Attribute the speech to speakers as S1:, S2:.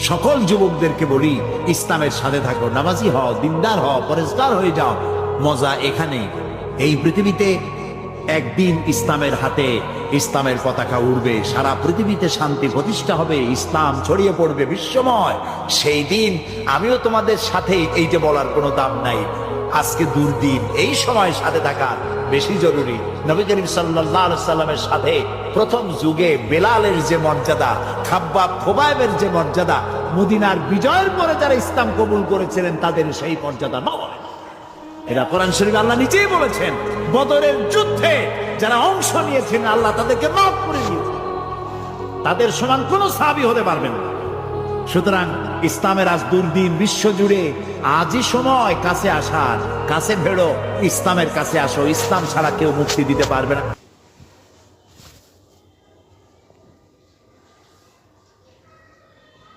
S1: সকল যুবকদেরকে বলি, ইসলামের সাথে থাকো, নামাজি হও, দিনদার হও, পরেজগার হয়ে যাও। মজা এখানে, এই পৃথিবীতে একদিন ইসলামের হাতে ইসলামের পতাকা উড়বে, সারা পৃথিবীতে শান্তি প্রতিষ্ঠা হবে, ইসলাম ছড়িয়ে পড়বে বিশ্বময়। সেই দিন আমিও তোমাদের সাথে, এই যে বলার কোনো দাম নাই, আজকে দুর্দিন, এই সময় সাথে থাকা বেশি জরুরি। নবী করিম সাল্লাল্লাহু আলাইহি সাল্লামের সাথে প্রথম যুগে বেলালের যে মর্যাদা, খাব্বাব খোবাইবের যে মর্যাদা, মদিনার বিজয়ের পরে যারা ইসলাম কবুল করেছিলেন তাদের সেই মর্যাদা নয়। এরা কোরআন শরীফে আল্লাহ নিজেই বলেছেন, বদরের যুদ্ধে যারা অংশ নিয়েছেন আল্লাহ তাদেরকে মাফ করে দিয়েছেন, তাদের সমান কোন সাহাবী হতে পারবেন না। সুতরাং ইসলামের আজ দুর্দিন, বিশ্ব জুড়ে আজই সময় কাছে আসার, কাছে ভেড়ো, ইসলামের কাছে আসো, ইসলাম ছাড়া কেউ মুক্তি দিতে পারবে না।